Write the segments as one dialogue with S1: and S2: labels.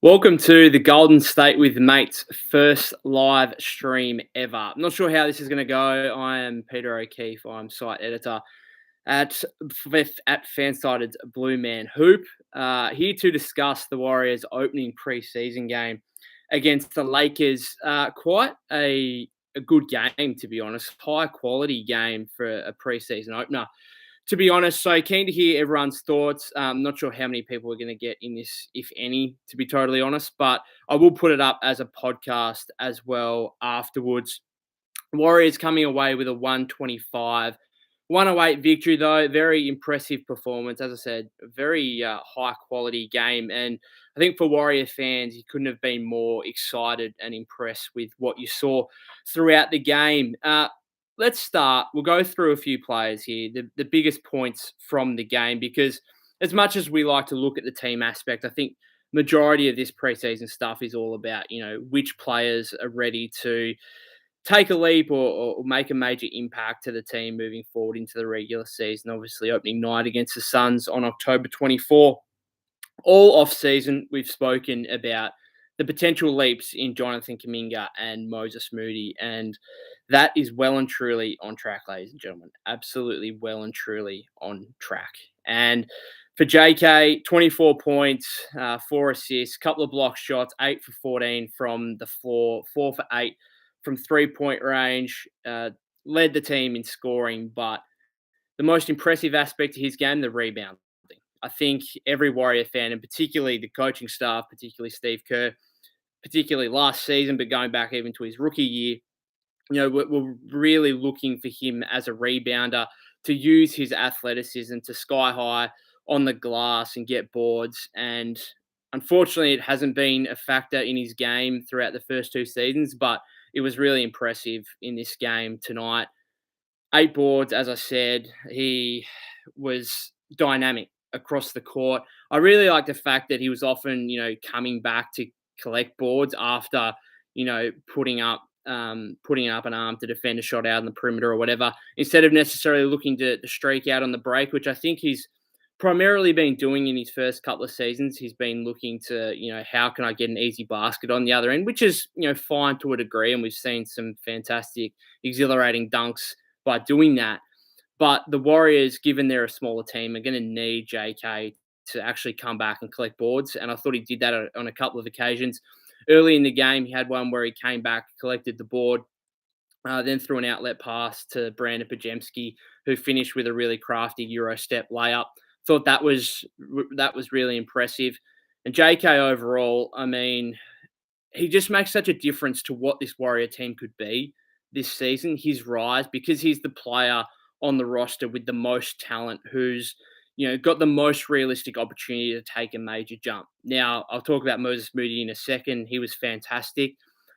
S1: Welcome to the Golden State with Mates first live stream ever. I'm not sure how this is going to go. I am Peter O'Keefe. I'm site editor at Fansided's Blue Man Hoop. Here to discuss the Warriors' opening preseason game against the Lakers. Quite a good game, to be honest. High quality game for a preseason opener, to be honest. So keen to hear everyone's thoughts. Not sure how many people are going to get in this, if any, to be totally honest, but I will put it up as a podcast as well afterwards. Warriors coming away with a 125, 108 victory, though. Very impressive performance. As I said, a very high quality game. And I think for Warrior fans, you couldn't have been more excited and impressed with what you saw throughout the game. Let's start. We'll go through a few players here, the biggest points from the game, because as much as we like to look at the team aspect, I think majority of this preseason stuff is all about, which players are ready to take a leap or make a major impact to the team moving forward into the regular season. Obviously, opening night against the Suns on October 24. All off season, we've spoken about the potential leaps in Jonathan Kuminga and Moses Moody, and that is well and truly on track, ladies and gentlemen. Absolutely well and truly on track. And for JK, 24 points, 4 assists, couple of block shots, 8 for 14 from the floor, 4 for 8 from 3-point range. Led the team in scoring, but the most impressive aspect of his game, the rebound. I think every Warrior fan, and particularly the coaching staff, particularly Steve Kerr, particularly last season, but going back even to his rookie year, we're really looking for him as a rebounder to use his athleticism to sky high on the glass and get boards. And unfortunately, it hasn't been a factor in his game throughout the first two seasons, but it was really impressive in this game tonight. 8 boards, as I said. He was dynamic across the court. I really like the fact that he was often, coming back to collect boards after, putting up an arm to defend a shot out on the perimeter or whatever, instead of necessarily looking to streak out on the break, which I think he's primarily been doing in his first couple of seasons. He's been looking to, how can I get an easy basket on the other end, which is, fine to a degree. And we've seen some fantastic, exhilarating dunks by doing that. But the Warriors, given they're a smaller team, are going to need JK to actually come back and collect boards. And I thought he did that on a couple of occasions. Early in the game, he had one where he came back, collected the board, then threw an outlet pass to Brandon Pajemski, who finished with a really crafty Euro step layup. Thought that was really impressive. And JK overall, I mean, he just makes such a difference to what this Warrior team could be this season. His rise, because he's the player on the roster with the most talent, who's got the most realistic opportunity to take a major jump. Now, I'll talk about Moses Moody in a second. He was fantastic,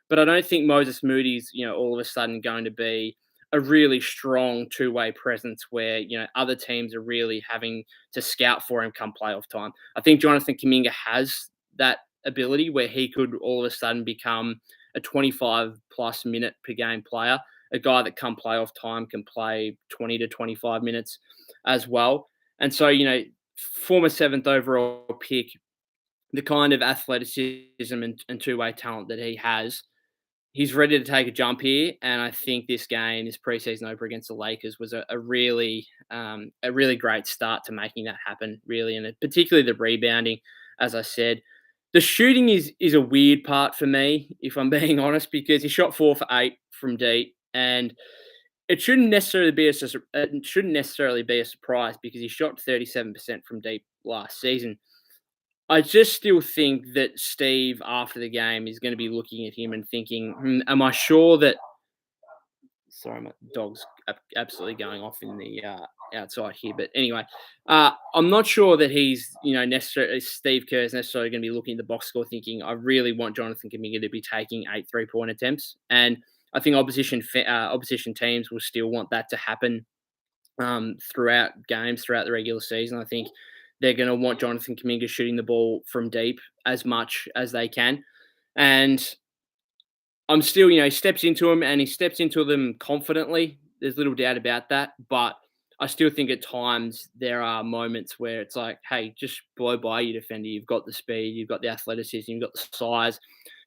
S1: but I don't think Moses Moody's all of a sudden going to be a really strong two-way presence where other teams are really having to scout for him come playoff time. I think Jonathan Kuminga has that ability where he could all of a sudden become a 25 plus minute per game player, a guy that come playoff time can play 20 to 25 minutes as well. And so, former 7th overall pick, the kind of athleticism and two-way talent that he has, he's ready to take a jump here. And I think this game, this preseason opener against the Lakers, was a really great start to making that happen, really. And particularly the rebounding, as I said. The shooting is a weird part for me, if I'm being honest, because he shot 4 for 8 from deep, and it shouldn't necessarily be a surprise because he shot 37% from deep last season. I just still think that Steve, after the game, is going to be looking at him and thinking, am I sure that... Sorry, my dog's absolutely going off in the outside here. But anyway, I'm not sure that he's, necessarily Steve Kerr is necessarily going to be looking at the box score thinking, I really want Jonathan Kuminga to be taking 8 3-point attempts. And I think opposition teams will still want that to happen throughout games, throughout the regular season. I think they're going to want Jonathan Kuminga shooting the ball from deep as much as they can. And I'm still, he steps into them and he steps into them confidently. There's little doubt about that. But I still think at times there are moments where it's like, hey, just blow by your defender. You've got the speed, you've got the athleticism, you've got the size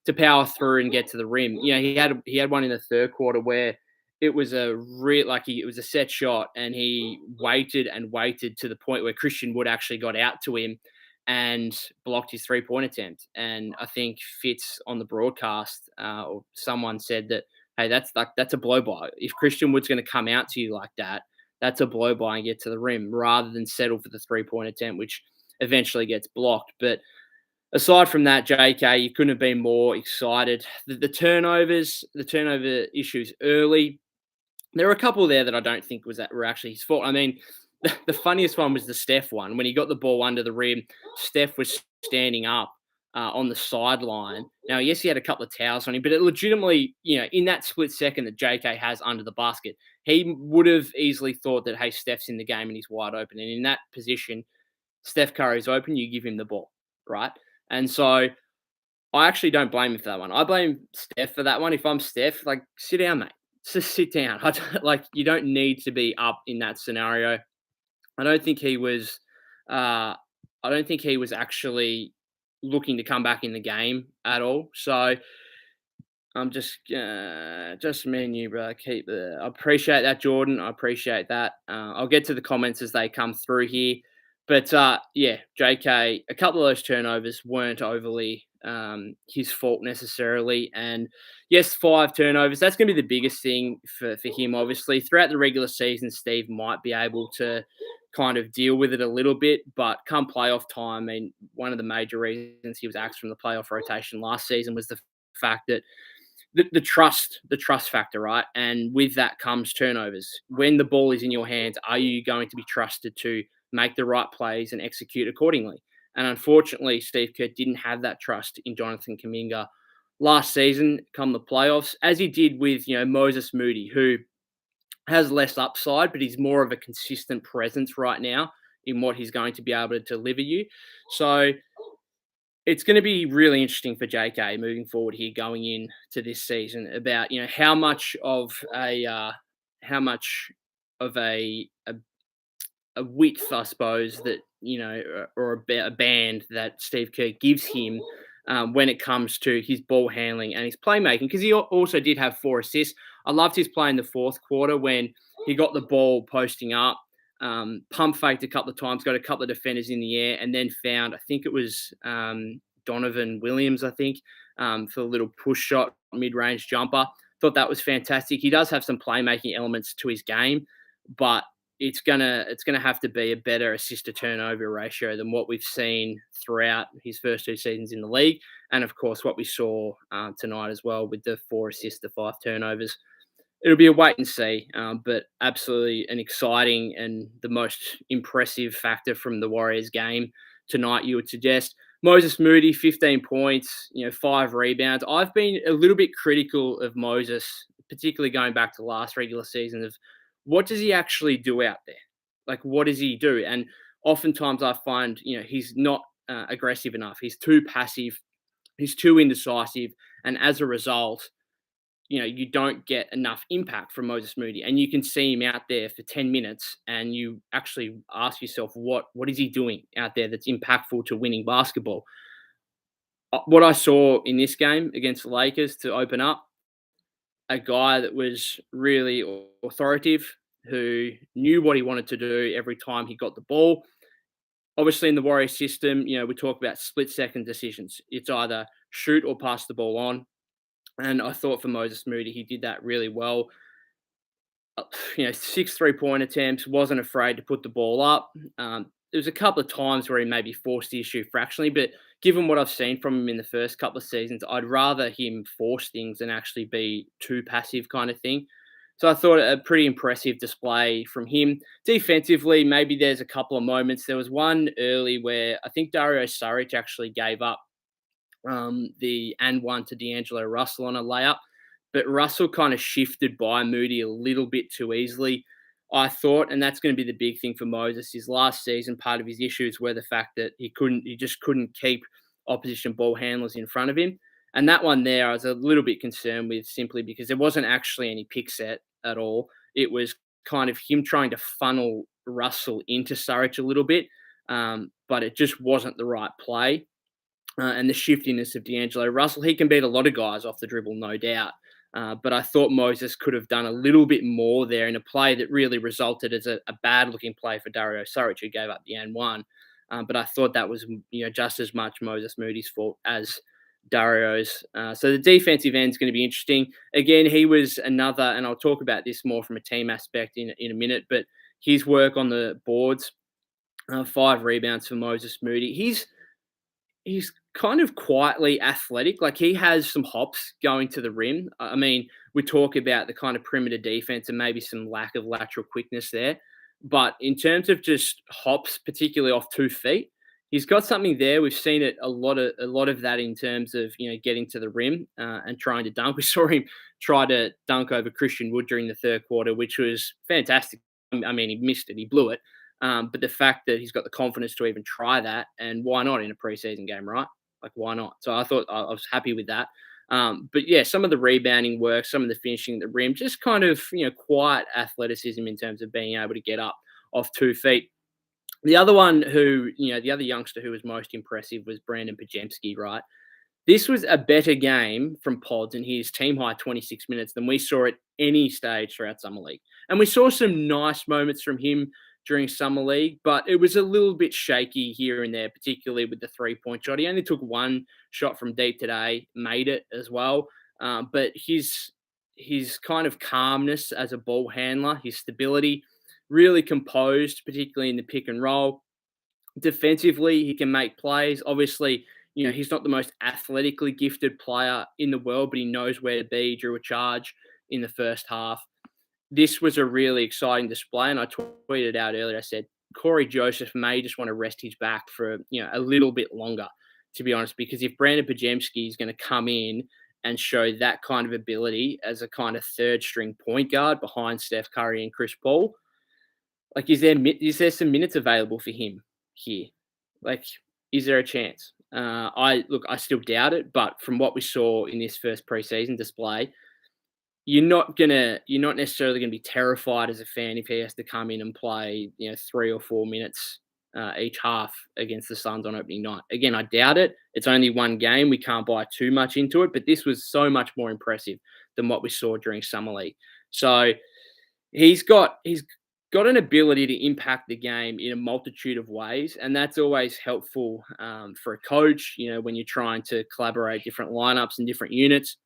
S1: to power through and get to the rim. He had one in the third quarter where it was it was a set shot, and he waited and waited to the point where Christian Wood actually got out to him and blocked his 3-point attempt. And I think Fitz on the broadcast or someone said that, hey, that's a blow by. If Christian Wood's going to come out to you like that, that's a blow by and get to the rim rather than settle for the 3-point attempt, which eventually gets blocked. But aside from that, JK, you couldn't have been more excited. The turnovers, the turnover issues early, there were a couple there that I don't think were actually his fault. I mean, the funniest one was the Steph one. When he got the ball under the rim, Steph was standing up on the sideline. Now, yes, he had a couple of towels on him, but it legitimately, in that split second that JK has under the basket, he would have easily thought that, hey, Steph's in the game and he's wide open. And in that position, Steph Curry's open, you give him the ball, right? And so I actually don't blame him for that one. I blame Steph for that one. If I'm Steph, like, sit down, mate. Just sit down. You don't need to be up in that scenario. I don't think he was. I don't think he was actually looking to come back in the game at all. So I'm just me and you, bro. I appreciate that, Jordan. I appreciate that. I'll get to the comments as they come through here. But yeah, JK, a couple of those turnovers weren't overly his fault necessarily. And yes, 5 turnovers. That's going to be the biggest thing for him, obviously. Throughout the regular season, Steve might be able to kind of deal with it a little bit. But come playoff time, I mean, one of the major reasons he was axed from the playoff rotation last season was the fact that the trust factor, right? And with that comes turnovers. When the ball is in your hands, are you going to be trusted to make the right plays and execute accordingly? And unfortunately, Steve Kerr didn't have that trust in Jonathan Kuminga last season come the playoffs, as he did with, Moses Moody, who has less upside, but he's more of a consistent presence right now in what he's going to be able to deliver you. So it's going to be really interesting for JK moving forward here, going into this season, about how much of a width, I suppose, that or a band that Steve Kerr gives him when it comes to his ball handling and his playmaking, because he also did have 4 assists. I loved his play in the fourth quarter when he got the ball posting up, pump faked a couple of times, got a couple of defenders in the air, and then found, I think it was Donovan Williams, I think, for a little push shot, mid-range jumper. Thought that was fantastic. He does have some playmaking elements to his game, but it's gonna have to be a better assist to turnover ratio than what we've seen throughout his first 2 seasons in the league, and of course what we saw tonight as well with the 4 assists to 5 turnovers. It'll be a wait and see, but absolutely an exciting and the most impressive factor from the Warriors game tonight, you would suggest. Moses Moody, 15 points, 5 rebounds. I've been a little bit critical of Moses, particularly going back to last regular season, of what does he actually do out there? Like, what does he do? And oftentimes I find, he's not aggressive enough. He's too passive. He's too indecisive. And as a result, you don't get enough impact from Moses Moody. And you can see him out there for 10 minutes and you actually ask yourself, what is he doing out there that's impactful to winning basketball? What I saw in this game against the Lakers to open up, a guy that was really authoritative, who knew what he wanted to do every time he got the ball. Obviously, in the Warriors system, we talk about split-second decisions. It's either shoot or pass the ball on. And I thought for Moses Moody, he did that really well. 6 3-point attempts, wasn't afraid to put the ball up. There was a couple of times where he maybe forced the issue fractionally, but given what I've seen from him in the first couple of seasons, I'd rather him force things than actually be too passive kind of thing. So I thought a pretty impressive display from him. Defensively, maybe there's a couple of moments. There was one early where I think Dario Saric actually gave up the and one to D'Angelo Russell on a layup, but Russell kind of shifted by Moody a little bit too easily, I thought, and that's going to be the big thing for Moses. His last season, part of his issues were the fact that he just couldn't keep opposition ball handlers in front of him. And that one there, I was a little bit concerned with, simply because there wasn't actually any pick set at all. It was kind of him trying to funnel Russell into Surridge a little bit, but it just wasn't the right play. And the shiftiness of D'Angelo Russell, he can beat a lot of guys off the dribble, no doubt. But I thought Moses could have done a little bit more there in a play that really resulted as a bad-looking play for Dario Saric, who gave up the and one. But I thought that was, just as much Moses Moody's fault as Dario's. So the defensive end is going to be interesting. Again, he was another, and I'll talk about this more from a team aspect in a minute, but his work on the boards, 5 rebounds for Moses Moody. He's kind of quietly athletic. Like, he has some hops going to the rim. I mean, we talk about the kind of perimeter defense and maybe some lack of lateral quickness there. But in terms of just hops, particularly off 2 feet, he's got something there. We've seen it a lot of that in terms of, getting to the rim and trying to dunk. We saw him try to dunk over Christian Wood during the third quarter, which was fantastic. I mean, he missed it, he blew it. But the fact that he's got the confidence to even try that, and why not in a preseason game, right? Like, why not? So I thought I was happy with that. But yeah, some of the rebounding work, some of the finishing at the rim, just kind of, quiet athleticism in terms of being able to get up off 2 feet. The other one who, the other youngster who was most impressive was Brandon Pajemski, right? This was a better game from Podz and his team high 26 minutes than we saw at any stage throughout Summer League. And we saw some nice moments from him during Summer League, but it was a little bit shaky here and there, particularly with the 3-point shot. He only took 1 shot from deep today, made it as well. But his kind of calmness as a ball handler, his stability, really composed, particularly in the pick and roll. Defensively, he can make plays. Obviously, he's not the most athletically gifted player in the world, but he knows where to be. Drew a charge in the first half. This was a really exciting display, and I tweeted out earlier, I said, Corey Joseph may just want to rest his back for, a little bit longer, to be honest, because if Brandon Pajemski is going to come in and show that kind of ability as a kind of third string point guard behind Steph Curry and Chris Paul, like, is there some minutes available for him here? Like, is there a chance? I still doubt it, but from what we saw in this first preseason display, you're not necessarily gonna be terrified as a fan if he has to come in and play, 3 or 4 minutes each half against the Suns on opening night. Again, I doubt it. It's only 1 game. We can't buy too much into it, but this was so much more impressive than what we saw during Summer League. So he's got an ability to impact the game in a multitude of ways, and that's always helpful for a coach. When you're trying to collaborate different lineups and different units,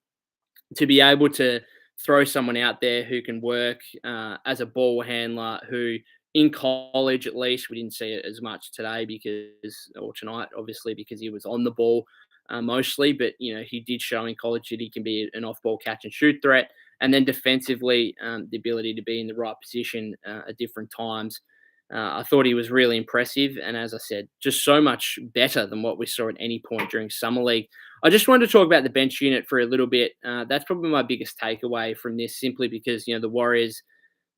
S1: to be able to throw someone out there who can work as a ball handler, who in college at least, we didn't see it as much today or tonight, obviously, because he was on the ball mostly, but he did show in college that he can be an off-ball catch and shoot threat. And then defensively, the ability to be in the right position at different times. I thought he was really impressive. And as I said, just so much better than what we saw at any point during Summer League. I just wanted to talk about the bench unit for a little bit. That's probably my biggest takeaway from this, simply because, the Warriors'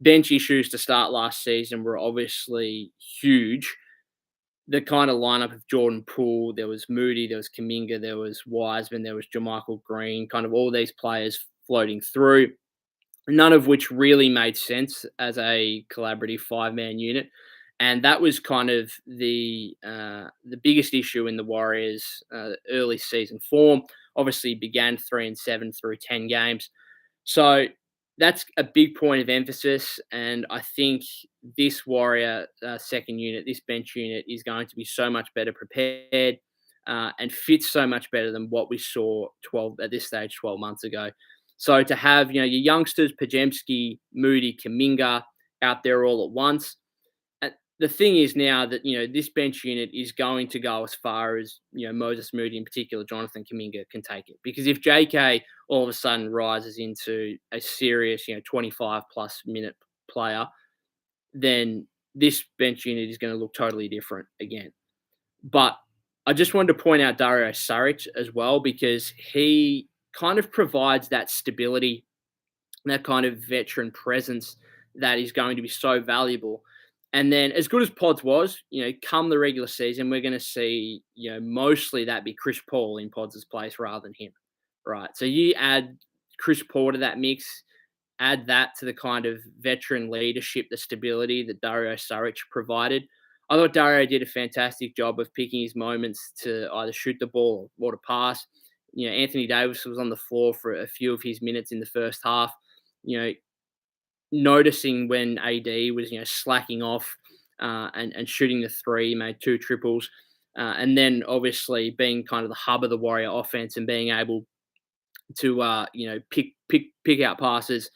S1: bench issues to start last season were obviously huge. The kind of lineup of Jordan Poole, there was Moody, there was Kuminga, there was Wiseman, there was JaMychal Green, kind of all these players floating through, none of which really made sense as a collaborative 5-man unit. And that was kind of the biggest issue in the Warriors' early season form. Obviously, began 3-7 through 10 games. So that's a big point of emphasis. And I think this Warrior second unit, this bench unit, is going to be so much better prepared and fits so much better than what we saw at this stage 12 months ago. So to have, your youngsters, Pajemski, Moody, Kuminga out there all at once. The thing is now that, this bench unit is going to go as far as, Moses Moody, in particular, Jonathan Kuminga, can take it. Because if JK all of a sudden rises into a serious, 25-plus minute player, then this bench unit is going to look totally different again. But I just wanted to point out Dario Saric as well, because he kind of provides that stability, that kind of veteran presence that is going to be so valuable. And then, as good as Podz was, come the regular season, we're going to see, mostly that be Chris Paul in Podz' place rather than him, right? So you add Chris Paul to that mix, add that to the kind of veteran leadership, the stability that Dario Saric provided. I thought Dario did a fantastic job of picking his moments to either shoot the ball or to pass. Anthony Davis was on the floor for a few of his minutes in the first half. You know, noticing when AD was slacking off and shooting the three, made two triples, and then obviously being kind of the hub of the Warrior offense and being able to pick out passes,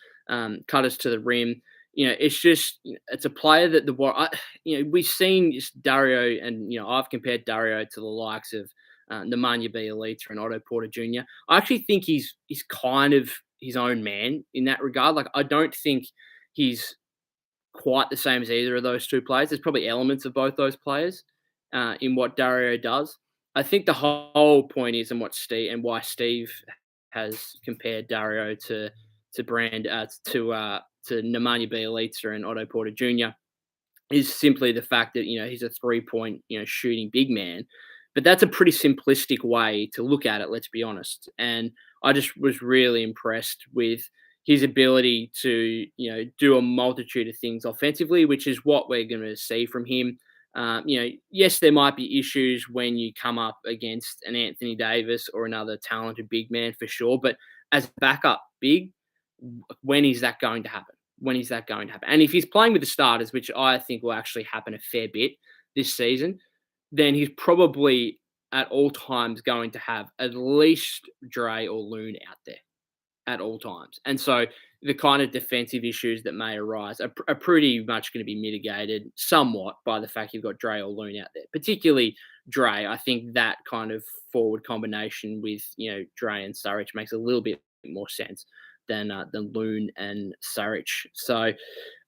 S1: cutters to the rim. It's a player that we've seen just Dario, and I've compared Dario to the likes of Nemanja Bjelica and Otto Porter Jr. I actually think he's kind of his own man in that regard. Like, I don't think he's quite the same as either of those two players. There's probably elements of both those players in what Dario does. I think the whole point is, and why Steve has compared Dario to Nemanja Bjelica and Otto Porter Jr. is simply the fact that he's a 3-point shooting big man, but that's a pretty simplistic way to look at it. Let's be honest. And I just was really impressed with his ability to do a multitude of things offensively, which is what we're going to see from him. Yes, there might be issues when you come up against an Anthony Davis or another talented big man for sure, but as a backup big, when is that going to happen? When is that going to happen? And if he's playing with the starters, which I think will actually happen a fair bit this season, then he's probably at all times going to have at least Dre or Loon out there at all times. And so the kind of defensive issues that may arise are pretty much going to be mitigated somewhat by the fact you've got Dre or Loon out there. Particularly Dre, I think that kind of forward combination with Dre and Saric makes a little bit more sense than Loon and Saric. So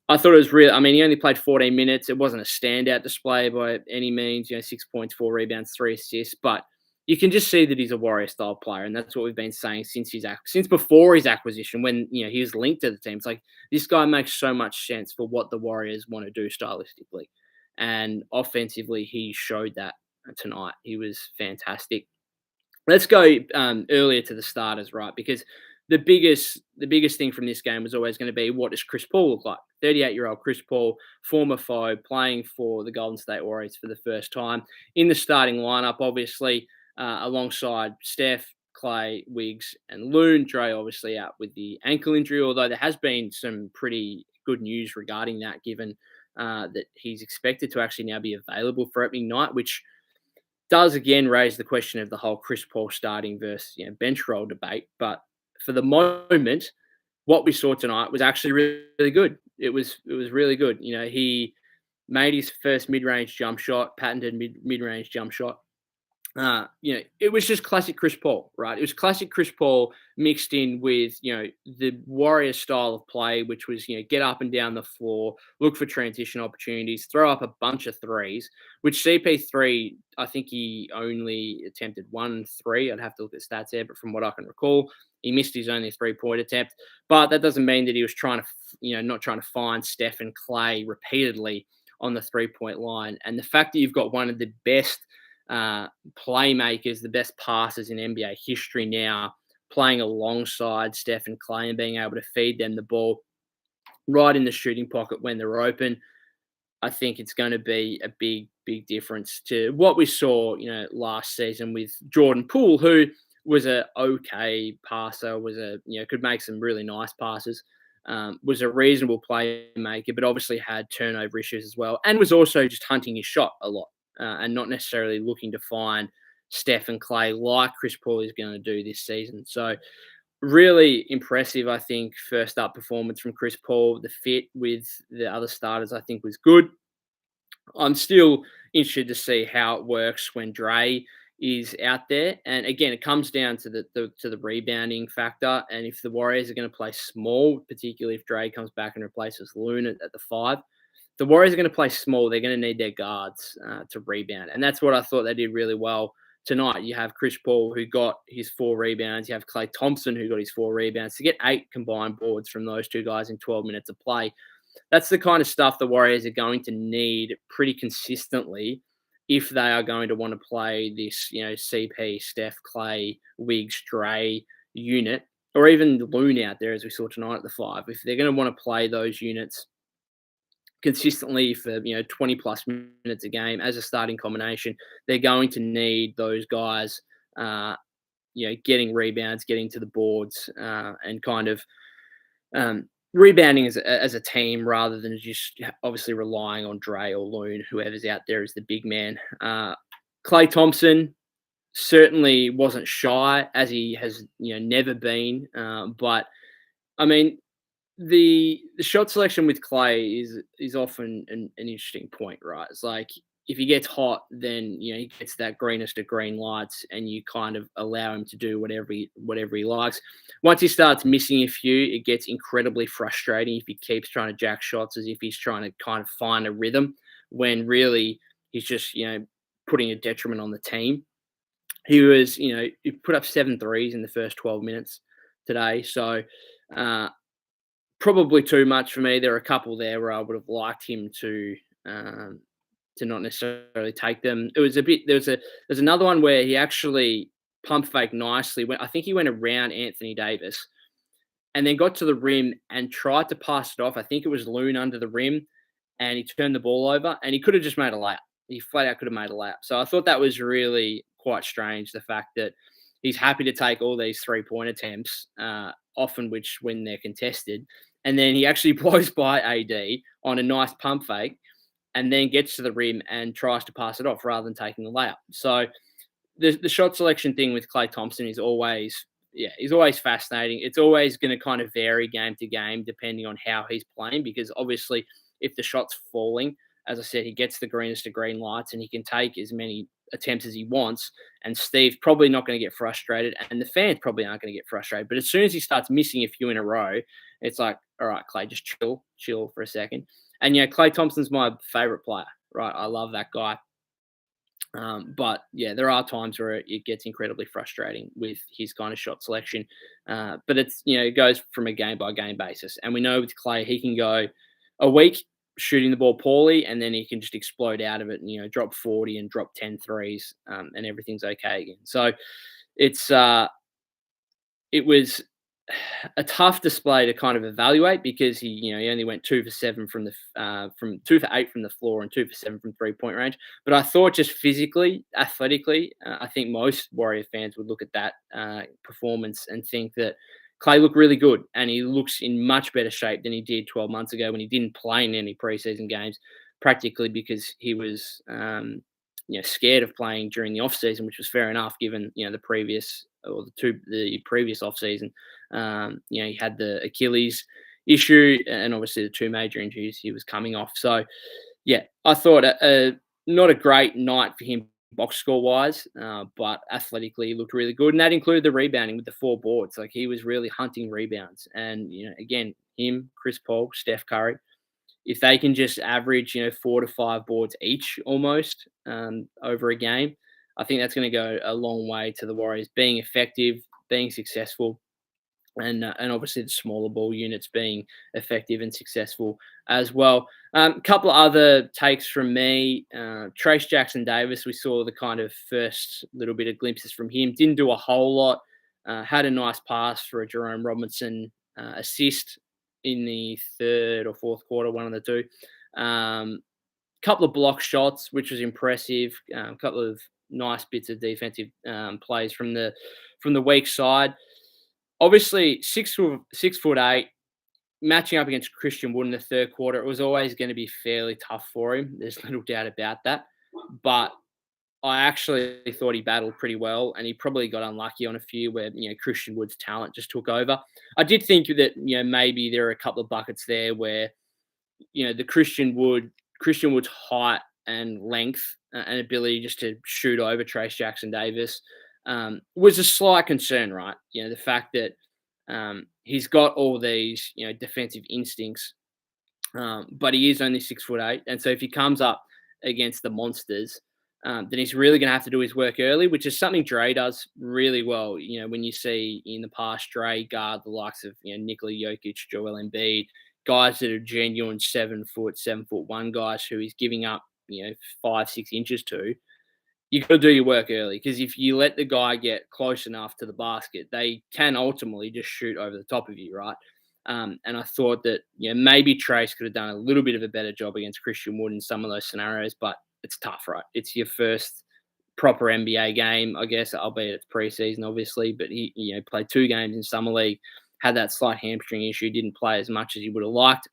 S1: I thought it was real. I mean, he only played 14 minutes. It wasn't a standout display by any means. 6 points, 4 rebounds, 3 assists, but you can just see that he's a Warrior style player, and that's what we've been saying since before his acquisition, when he was linked to the team. It's like, this guy makes so much sense for what the Warriors want to do stylistically, and offensively he showed that tonight. He was fantastic. Let's go earlier to the starters, right? Because the biggest thing from this game was always going to be, what does Chris Paul look like? 38-year-old Chris Paul, former foe, playing for the Golden State Warriors for the first time in the starting lineup, obviously, alongside Steph, Clay, Wiggs, and Loon. Dre obviously out with the ankle injury, although there has been some pretty good news regarding that, given that he's expected to actually now be available for opening night, which does again raise the question of the whole Chris Paul starting versus bench role debate. But for the moment, what we saw tonight was actually really, really good. It was really good. He made his first mid-range jump shot, patented mid-range jump shot. It was just classic Chris Paul, right? It was classic Chris Paul mixed in with, the Warrior style of play, which was, get up and down the floor, look for transition opportunities, throw up a bunch of threes, which CP3, I think he only attempted 1 3. I'd have to look at stats there, but from what I can recall, he missed his only 3-point attempt. But that doesn't mean that he was trying to, not trying to find Steph and Clay repeatedly on the 3-point line. And the fact that you've got one of the best playmakers, the best passers in NBA history now, playing alongside Steph and Clay and being able to feed them the ball right in the shooting pocket when they're open, I think it's going to be a big, big difference to what we saw, last season with Jordan Poole, who was a okay passer, could make some really nice passes, was a reasonable playmaker, but obviously had turnover issues as well, and was also just hunting his shot a lot. And not necessarily looking to find Steph and Clay like Chris Paul is going to do this season. So really impressive, I think, first up performance from Chris Paul. The fit with the other starters, I think, was good. I'm still interested to see how it works when Dre is out there. And again, it comes down to the rebounding factor. And if the Warriors are going to play small, particularly if Dre comes back and replaces Loon at the 5, the Warriors are going to play small. They're going to need their guards to rebound. And that's what I thought they did really well tonight. You have Chris Paul, who got his 4 rebounds. You have Klay Thompson, who got his 4 rebounds. To get 8 combined boards from those two guys in 12 minutes of play, that's the kind of stuff the Warriors are going to need pretty consistently if they are going to want to play this, CP, Steph, Clay, Wiggs, Dre unit or even Loon out there, as we saw tonight at the 5, if they're going to want to play those units consistently for 20 plus minutes a game as a starting combination, they're going to need those guys, getting rebounds, getting to the boards, and kind of rebounding as a team rather than just obviously relying on Dre or Loon, whoever's out there as the big man. Klay Thompson certainly wasn't shy, as he has never been, but I mean, the shot selection with Clay is often an interesting point, right? It's like if he gets hot, then he gets that greenest of green lights, and you kind of allow him to do whatever he likes. Once he starts missing a few, it gets incredibly frustrating if he keeps trying to jack shots as if he's trying to kind of find a rhythm, when really he's just putting a detriment on the team. He put up 7 threes in the first 12 minutes today, so. Probably too much for me. There are a couple there where I would have liked him to not necessarily take them. It was a bit. There's another one where he actually pump faked nicely. I think he went around Anthony Davis and then got to the rim and tried to pass it off. I think it was Loon under the rim, and he turned the ball over, and he could have just made a layup. He flat out could have made a layup. So I thought that was really quite strange. The fact that he's happy to take all these 3-point attempts, often which when they're contested. And then he actually blows by AD on a nice pump fake and then gets to the rim and tries to pass it off rather than taking the layup. So the shot selection thing with Klay Thompson is always fascinating. It's always going to kind of vary game to game depending on how he's playing, because obviously if the shot's falling, as I said, he gets the greenest of green lights and he can take as many attempts as he wants. And Steve's probably not going to get frustrated, and the fans probably aren't going to get frustrated. But as soon as he starts missing a few in a row, it's like, all right, Klay, just chill for a second. And Klay Thompson's my favorite player, right? I love that guy. But there are times where it gets incredibly frustrating with his kind of shot selection. But it's, it goes from a game by game basis. And we know with Klay, he can go a week shooting the ball poorly, and then he can just explode out of it and, drop 40 and drop 10 threes, and everything's okay again. So it was a tough display to kind of evaluate, because he only went 2 for 7 from 2 for 8 from the floor and 2 for 7 from 3-point range. But I thought just physically, athletically, I think most Warrior fans would look at that performance and think that Klay looked really good, and he looks in much better shape than he did 12 months ago when he didn't play in any preseason games, practically because he was scared of playing during the off season, which was fair enough given the previous off season. He had the Achilles issue and obviously the 2 major injuries he was coming off. So I thought not a great night for him box score wise, but athletically he looked really good, and that included the rebounding with the 4 boards. Like, he was really hunting rebounds, and again, him, Chris Paul, Steph Curry, if they can just average 4 to 5 boards each almost over a game, I think that's going to go a long way to the Warriors being effective, being successful, and obviously the smaller ball units being effective and successful as well. A couple of other takes from me. Trace Jackson-Davis, we saw the kind of first little bit of glimpses from him. Didn't do a whole lot. Had a nice pass for a Jerome Robinson assist in the 3rd or 4th quarter, one of the two. Couple of block shots, which was impressive. A couple of nice bits of defensive plays from the weak side. Obviously, 6'8", matching up against Christian Wood in the 3rd quarter, it was always going to be fairly tough for him. There's little doubt about that. But I actually thought he battled pretty well, and he probably got unlucky on a few where Christian Wood's talent just took over. I did think that maybe there are a couple of buckets there where the Christian Wood's height and length and ability just to shoot over Trace Jackson-Davis was a slight concern, right? The fact that he's got all these defensive instincts, but he is only 6'8", and so if he comes up against the monsters, then he's really going to have to do his work early, which is something Dre does really well. When you see in the past Dre guard the likes of Nikola Jokic, Joel Embiid, guys that are genuine 7'1" guys who he's giving up 5-6 inches to. you got to do your work early, because if you let the guy get close enough to the basket, they can ultimately just shoot over the top of you, right? And I thought that maybe Trace could have done a little bit of a better job against Christian Wood in some of those scenarios, but it's tough, right? It's your first proper NBA game, I guess, albeit it's preseason, obviously. But he played 2 games in summer league, had that slight hamstring issue, didn't play as much as he would have liked.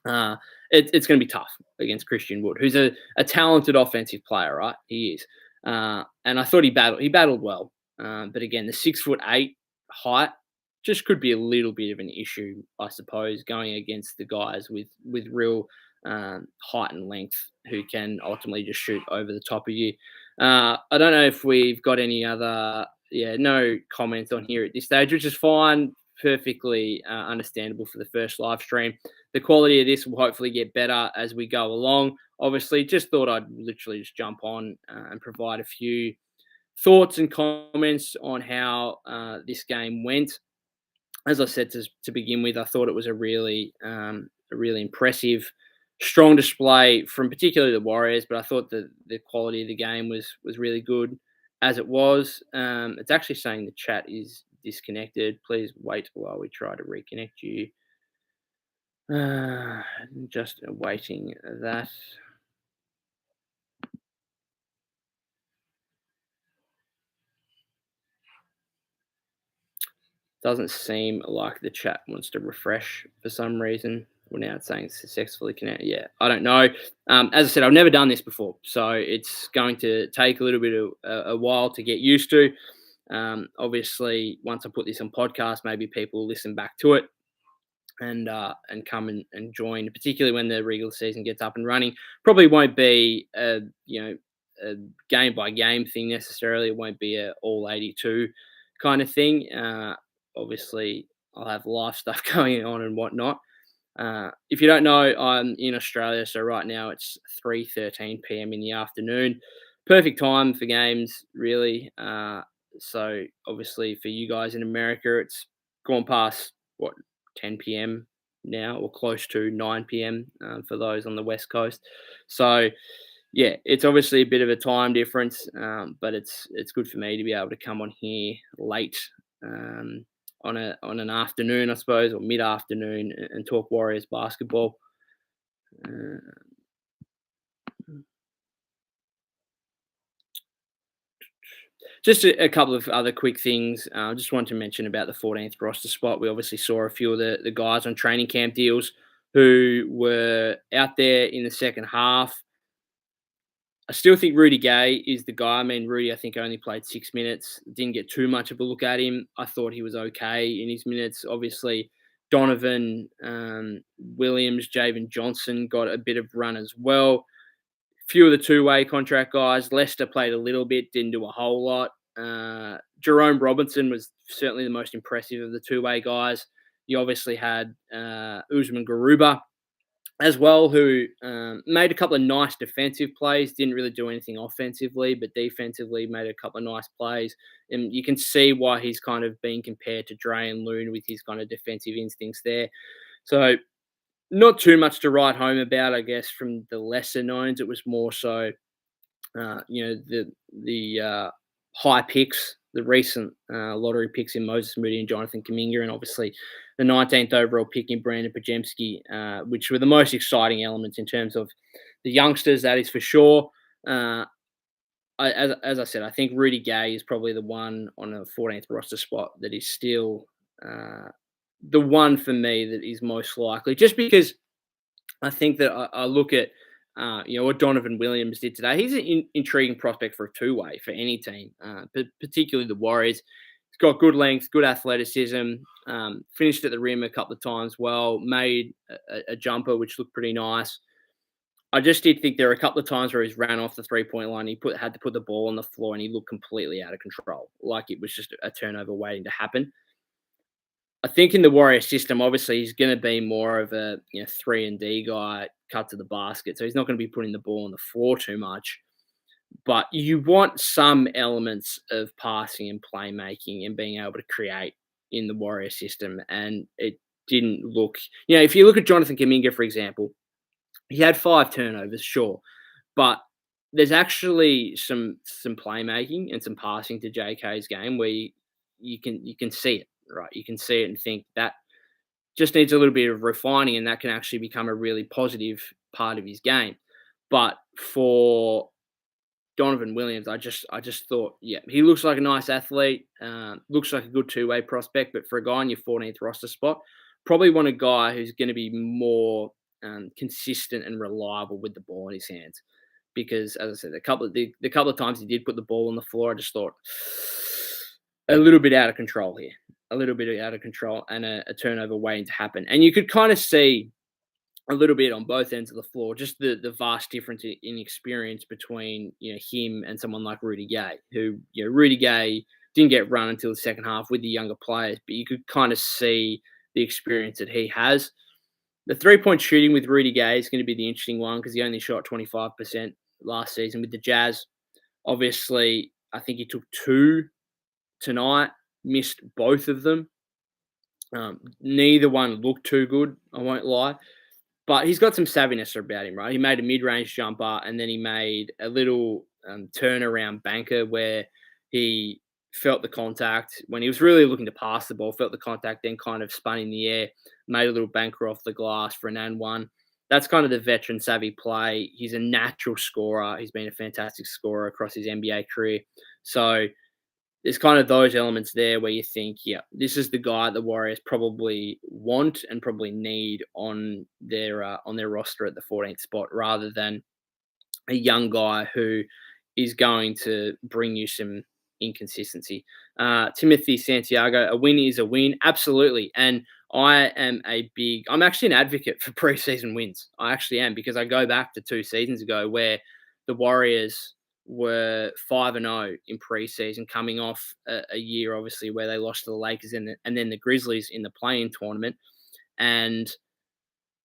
S1: Uh, it's going to be tough against Christian Wood, who's a talented offensive player, right? He is. And I thought he battled well. But again, the 6'8" height just could be a little bit of an issue, I suppose, going against the guys with real height and length who can ultimately just shoot over the top of you. I don't know if we've got any other, no comments on here at this stage, which is fine, perfectly understandable for the first live stream. The quality of this will hopefully get better as we go along. Obviously, just thought I'd literally just jump on and provide a few thoughts and comments on how this game went. As I said to begin with, I thought it was a really impressive, strong display from particularly the Warriors, but I thought that the quality of the game was really good as it was. It's actually saying the chat is disconnected. Please wait while we try to reconnect you. Just awaiting that. Doesn't seem like the chat wants to refresh for some reason. Well, now it's saying successfully connected. Yeah, I don't know. As I said, I've never done this before, so it's going to take a little bit of a while to get used to. Obviously, once I put this on podcast, maybe people will listen back to it and come and join, particularly when the regular season gets up and running. Probably won't be a game by game thing necessarily. It won't be a all 82 kind of thing. Obviously, I'll have life stuff going on and whatnot. If you don't know, I'm in Australia, so right now it's 3:13 p.m. in the afternoon. Perfect time for games, really. So obviously for you guys in America, it's gone past 10 p.m. now, or close to 9 p.m. For those on the West Coast. So yeah, it's obviously a bit of a time difference, but it's good for me to be able to come on here late on an afternoon, I suppose, or mid afternoon, and talk Warriors basketball. Just a couple of other quick things. I just wanted to mention about the 14th roster spot. We obviously saw a few of the guys on training camp deals who were out there in the second half. I still think Rudy Gay is the guy. I mean, Rudy, I think, only played 6 minutes. Didn't get too much of a look at him. I thought he was okay in his minutes. Obviously, Donovan Williams, Javen Johnson got a bit of run as well. Few of the two-way contract guys. Lester played a little bit, didn't do a whole lot. Jerome Robinson was certainly the most impressive of the two-way guys. You obviously had Usman Garuba as well, who made a couple of nice defensive plays, didn't really do anything offensively, but defensively made a couple of nice plays. And you can see why he's kind of being compared to Dre and Loon with his kind of defensive instincts there. So not too much to write home about, I guess, from the lesser knowns. It was more so, the high picks, the recent lottery picks in Moses Moody and Jonathan Kuminga, and obviously the 19th overall pick in Brandon Pajemski, which were the most exciting elements in terms of the youngsters, that is for sure. As I said, I think Rudy Gay is probably the one on the 14th roster spot that is still the one for me that is most likely, just because I think that I look at what Donovan Williams did today. He's an intriguing prospect for a two-way for any team, but particularly the Warriors. He's got good length, good athleticism, finished at the rim a couple of times well, made a jumper which looked pretty nice. I just did think there were a couple of times where he's ran off the three-point line. He had to put the ball on the floor, and he looked completely out of control, like it was just a turnover waiting to happen. I think in the Warrior system, obviously, he's going to be more of a 3-and-D guy, cut to the basket. So he's not going to be putting the ball on the floor too much. But you want some elements of passing and playmaking and being able to create in the Warrior system. And it didn't look... if you look at Jonathan Kuminga, for example, he had 5 turnovers, sure. But there's actually some playmaking and some passing to JK's game where you can see it, right? You can see it and think that just needs a little bit of refining, and that can actually become a really positive part of his game. But for Donovan Williams, I just thought, yeah, he looks like a nice athlete, looks like a good two-way prospect, but for a guy on your 14th roster spot, probably want a guy who's going to be more consistent and reliable with the ball in his hands. Because, as I said, the couple of times he did put the ball on the floor, I just thought a little bit out of control here, a little bit out of control, and a turnover waiting to happen. And you could kind of see a little bit on both ends of the floor, just the vast difference in experience between him and someone like Rudy Gay, who Rudy Gay didn't get run until the second half with the younger players, but you could kind of see the experience that he has. The 3-point shooting with Rudy Gay is going to be the interesting one because he only shot 25% last season with the Jazz. Obviously, I think he took two tonight, missed both of them. Neither one looked too good, I won't lie. But he's got some savviness about him, right? He made a mid-range jumper, and then he made a little turnaround banker where he felt the contact when he was really looking to pass the ball, felt the contact, then kind of spun in the air, made a little banker off the glass for an and one. That's kind of the veteran savvy play. He's a natural scorer. He's been a fantastic scorer across his NBA career. So there's kind of those elements there where you think, yeah, this is the guy the Warriors probably want and probably need on their roster at the 14th spot, rather than a young guy who is going to bring you some inconsistency. Timothy Santiago, a win is a win, absolutely. And I'm actually an advocate for preseason wins. I actually am, because I go back to 2 seasons ago where the Warriors were 5-0 in preseason, coming off a year obviously where they lost to the Lakers and then the Grizzlies in the play-in tournament, and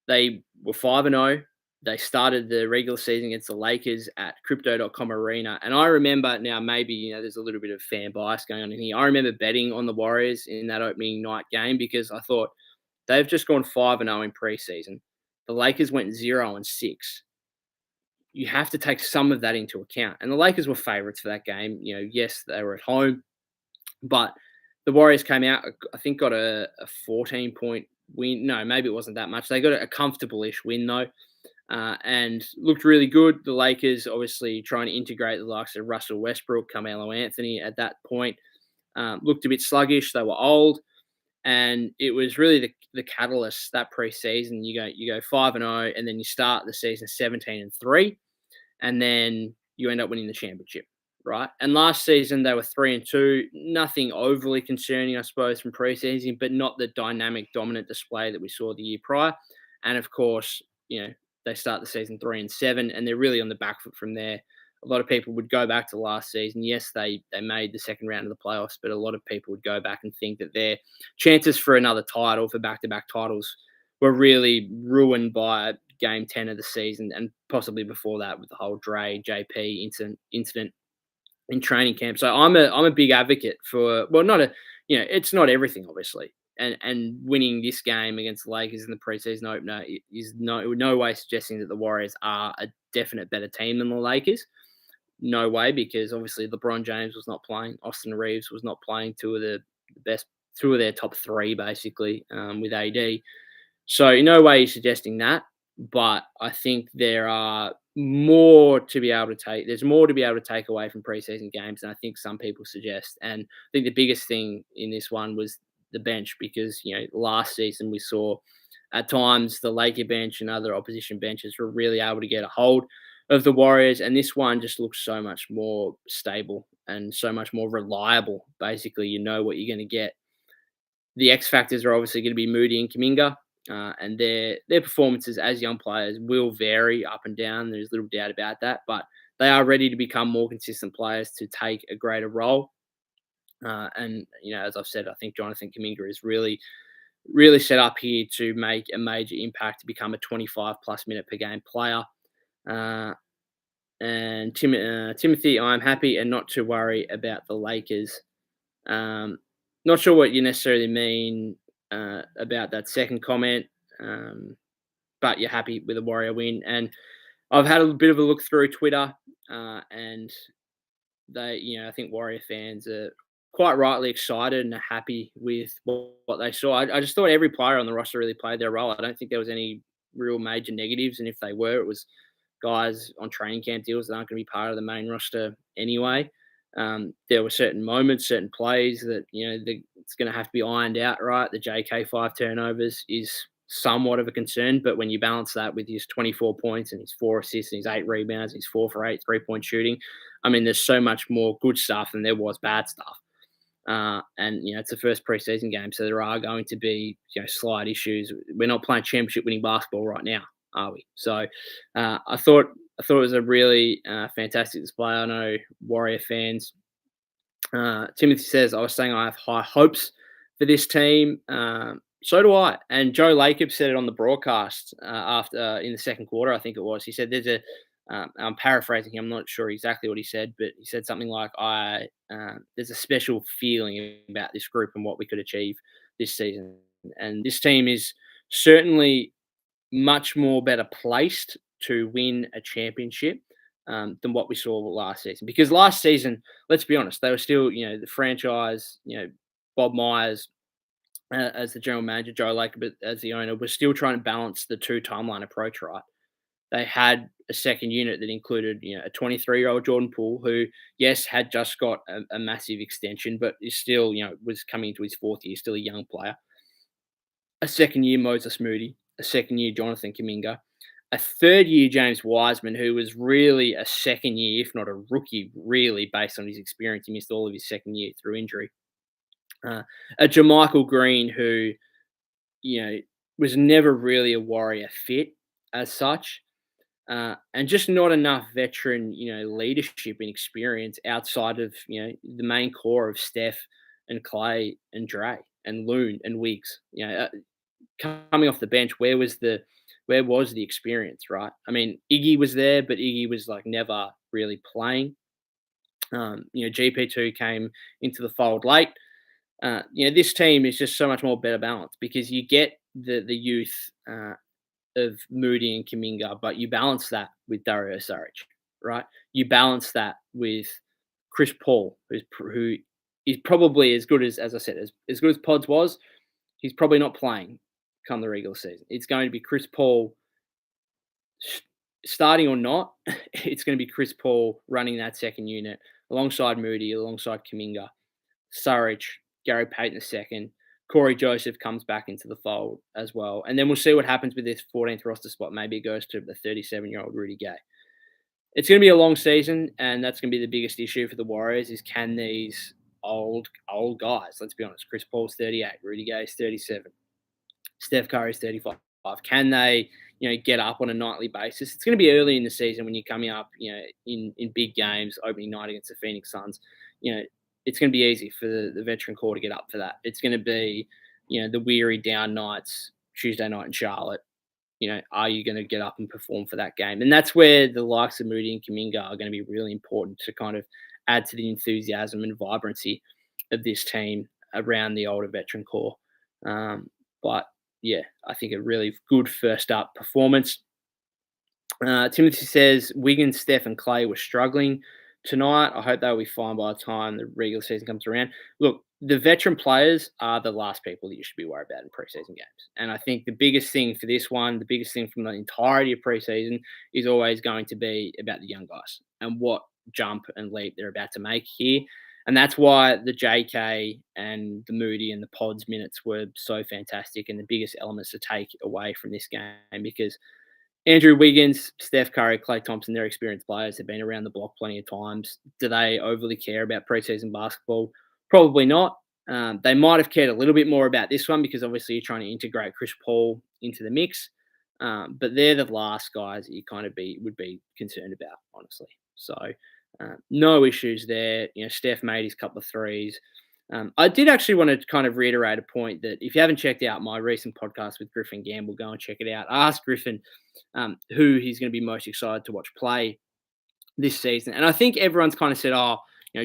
S1: they were 5-0. They started the regular season against the Lakers at Crypto.com Arena, and I remember, now maybe there's a little bit of fan bias going on in here. I remember betting on the Warriors in that opening night game because I thought they've just gone 5-0 in preseason. The Lakers went 0-6. You have to take some of that into account. And the Lakers were favorites for that game. Yes, they were at home, but the Warriors came out, I think, got a 14-point win. No, maybe it wasn't that much. They got a comfortable-ish win, though, and looked really good. The Lakers obviously trying to integrate the likes of Russell Westbrook, Carmelo Anthony at that point. Looked a bit sluggish. They were old. And it was really the catalyst that preseason. You go 5-0, and then you start the season 17-3, and then you end up winning the championship, right? And last season they were 3-2, nothing overly concerning, I suppose, from preseason, but not the dynamic, dominant display that we saw the year prior. And of course, they start the season 3-7, and they're really on the back foot from there. A lot of people would go back to last season. Yes, they made the second round of the playoffs, but a lot of people would go back and think that their chances for another title, for back-to-back titles, were really ruined by game 10 of the season, and possibly before that with the whole JP incident in training camp. So I'm a big advocate for, well, it's not everything, obviously. And winning this game against the Lakers in the preseason opener is no way suggesting that the Warriors are a definite better team than the Lakers. No way, because obviously LeBron James was not playing. Austin Reeves was not playing. Two of their top 3, basically, with AD. So in no way he's suggesting that. But I think there's more to be able to take away from preseason games than I think some people suggest. And I think the biggest thing in this one was the bench, because last season we saw at times the Laker bench and other opposition benches were really able to get a hold of the Warriors, and this one just looks so much more stable and so much more reliable. Basically, you know what you're going to get. The X factors are obviously going to be Moody and Kuminga, and their performances as young players will vary up and down. There's little doubt about that, but they are ready to become more consistent players to take a greater role. And as I've said, I think Jonathan Kuminga is really, really set up here to make a major impact, to become a 25+ minute per game player. And Timothy, I'm happy and not to worry about the Lakers. Not sure what you necessarily mean about that second comment, but you're happy with a Warrior win. And I've had a bit of a look through Twitter, and I think Warrior fans are quite rightly excited and are happy with what they saw. I just thought every player on the roster really played their role. I don't think there was any real major negatives, and if they were, it was guys on training camp deals that aren't going to be part of the main roster anyway. There were certain moments, certain plays that it's going to have to be ironed out. Right, the JK 5 turnovers is somewhat of a concern, but when you balance that with his 24 points and his 4 assists and his 8 rebounds, his 4 for 8 3-point shooting, I mean, there's so much more good stuff than there was bad stuff. And it's the first preseason game, so there are going to be slight issues. We're not playing championship winning basketball right now, are we? So I thought it was a really fantastic display. I know Warrior fans. Timothy says, I was saying I have high hopes for this team. So do I. And Joe Lacob said it on the broadcast after in the second quarter, I think it was. He said I'm paraphrasing him. I'm not sure exactly what he said, but he said something like, there's a special feeling about this group and what we could achieve this season. And this team is certainly much more better placed to win a championship than what we saw last season. Because last season, let's be honest, they were still, the franchise, Bob Myers as the general manager, Joe Lacob as the owner, was still trying to balance the two timeline approach, right? They had a second unit that included, a 23-year-old Jordan Poole, who, yes, had just got a massive extension, but is still, was coming into his fourth year, still a young player. A second year Moses Moody, a second year Jonathan Kuminga, a third year James Wiseman, who was really a second year, if not a rookie, really, based on his experience. He missed all of his second year through injury. A JaMychal Green, who, was never really a Warrior fit as such. And just not enough veteran, leadership and experience outside of, the main core of Steph and Clay and Dre and Loon and Wiggs. Coming off the bench, where was the experience, right? I mean, Iggy was there, but Iggy was like never really playing. GP2 came into the fold late. This team is just so much more better balanced because you get the youth of Moody and Kuminga, but you balance that with Dario Saric, right? You balance that with Chris Paul, who is probably as good as I said, as good as Podz was. He's probably not playing come the regular season. It's going to be Chris Paul, starting or not. It's going to be Chris Paul running that second unit alongside Moody, alongside Kuminga, Saric, Gary Payton II. Corey Joseph comes back into the fold as well. And then we'll see what happens with this 14th roster spot. Maybe it goes to the 37-year-old Rudy Gay. It's going to be a long season, and that's going to be the biggest issue for the Warriors is can these old guys, let's be honest, Chris Paul's 38, Rudy Gay's 37, Steph Curry's 35. Can they, get up on a nightly basis? It's going to be early in the season when you're coming up, in big games, opening night against the Phoenix Suns. It's going to be easy for the veteran core to get up for that. It's going to be, the weary down nights, Tuesday night in Charlotte. Are you going to get up and perform for that game? And that's where the likes of Moody and Kuminga are going to be really important to kind of add to the enthusiasm and vibrancy of this team around the older veteran core. But yeah, I think a really good first up performance. Timothy says Wiggins, Steph, and Clay were struggling tonight. I hope they'll be fine by the time the regular season comes around. Look, the veteran players are the last people that you should be worried about in preseason games. And I think the biggest thing for this one, the biggest thing from the entirety of preseason is always going to be about the young guys and what jump and leap they're about to make here. And that's why the JK and the Moody and the Podz minutes were so fantastic and the biggest elements to take away from this game because Andrew Wiggins, Steph Curry, Klay Thompson, they're experienced players. They've been around the block plenty of times. Do they overly care about preseason basketball? Probably not. They might have cared a little bit more about this one because obviously you're trying to integrate Chris Paul into the mix. But they're the last guys that you kind of would be concerned about, honestly. So no issues there. Steph made his couple of threes. I did actually want to kind of reiterate a point that if you haven't checked out my recent podcast with Griffin Gamble, go and check it out. I asked Griffin who he's going to be most excited to watch play this season. And I think everyone's kind of said,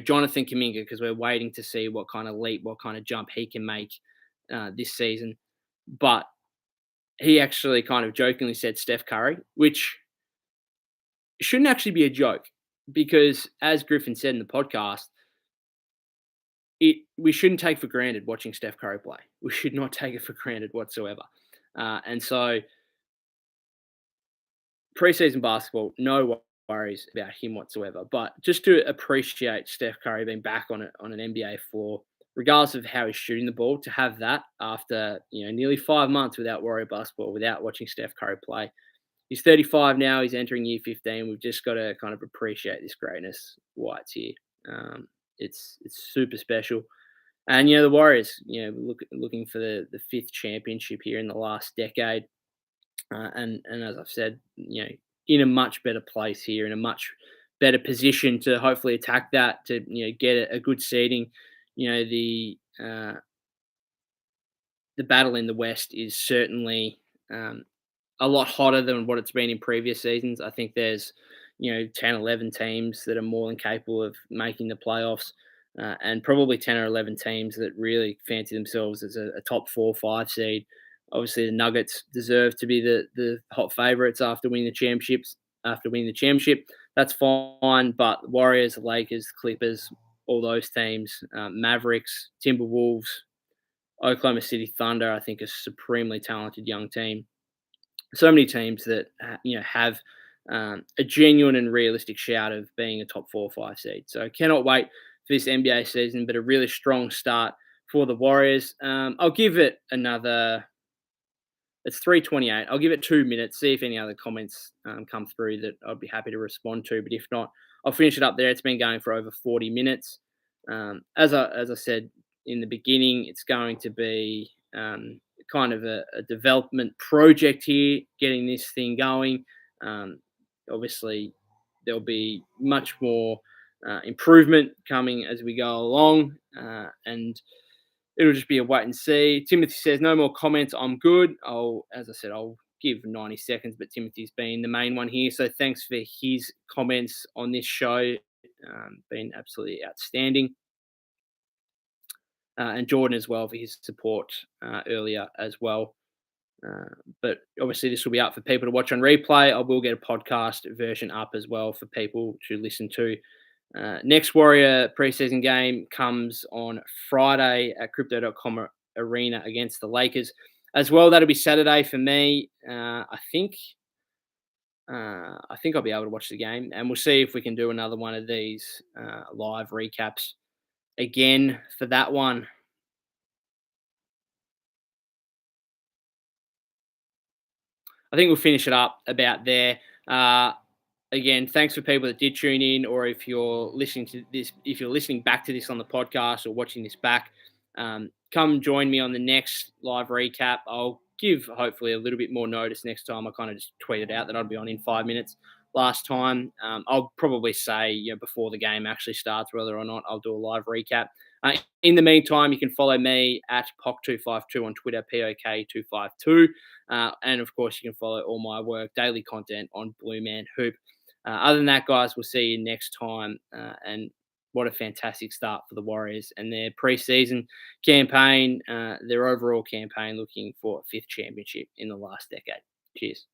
S1: Jonathan Kuminga, because we're waiting to see what kind of leap, what kind of jump he can make this season. But he actually kind of jokingly said Steph Curry, which shouldn't actually be a joke because, as Griffin said in the podcast, we shouldn't take for granted watching Steph Curry play. We should not take it for granted whatsoever. And so preseason basketball, no worries about him whatsoever. But just to appreciate Steph Curry being back on an NBA floor, regardless of how he's shooting the ball, to have that after nearly 5 months without Warrior basketball, without watching Steph Curry play. He's 35 now. He's entering year 15. We've just got to kind of appreciate this greatness while it's here. It's super special. And the Warriors, looking for the fifth championship here in the last decade. And as I've said, in a much better place here, in a much better position to hopefully attack that, to get a good seeding. The battle in the West is certainly a lot hotter than what it's been in previous seasons. I think there's 10, 11 teams that are more than capable of making the playoffs. And probably 10 or 11 teams that really fancy themselves as a top 4 or 5 seed. Obviously, the Nuggets deserve to be the hot favourites after winning the championships. After winning the championship, that's fine. But Warriors, Lakers, Clippers, all those teams, Mavericks, Timberwolves, Oklahoma City Thunder, I think, a supremely talented young team. So many teams that have a genuine and realistic shout of being a top 4 or 5 seed. So cannot wait for this NBA season, but a really strong start for the Warriors. I'll give it another. It's 3:28. I'll give it 2 minutes. See if any other comments come through that I'd be happy to respond to. But if not, I'll finish it up there. It's been going for over 40 minutes. As I said in the beginning, it's going to be kind of a development project here, getting this thing going. Obviously, there'll be much more improvement coming as we go along, and it'll just be a wait and see. Timothy says no more comments. I'm good. As I said, I'll give 90 seconds, but Timothy's been the main one here. So thanks for his comments on this show. Been absolutely outstanding. And Jordan as well for his support earlier as well. But obviously, this will be up for people to watch on replay. I will get a podcast version up as well for people to listen to. Next Warrior preseason game comes on Friday at Crypto.com Arena against the Lakers. As well, that'll be Saturday for me. I think I'll be able to watch the game, and we'll see if we can do another one of these live recaps again for that one. I think we'll finish it up about there. Again, thanks for people that did tune in, or if you're listening to this, if you're listening back to this on the podcast or watching this back, come join me on the next live recap. I'll give hopefully a little bit more notice next time. I kind of just tweeted out that I'd be on in 5 minutes last time. I'll probably say before the game actually starts whether or not I'll do a live recap. In the meantime, you can follow me at POC252 on Twitter, POK252. And of course, you can follow all my work, daily content on Blue Man Hoop. Other than that, guys, we'll see you next time. And what a fantastic start for the Warriors and their preseason campaign, their overall campaign, looking for a fifth championship in the last decade. Cheers.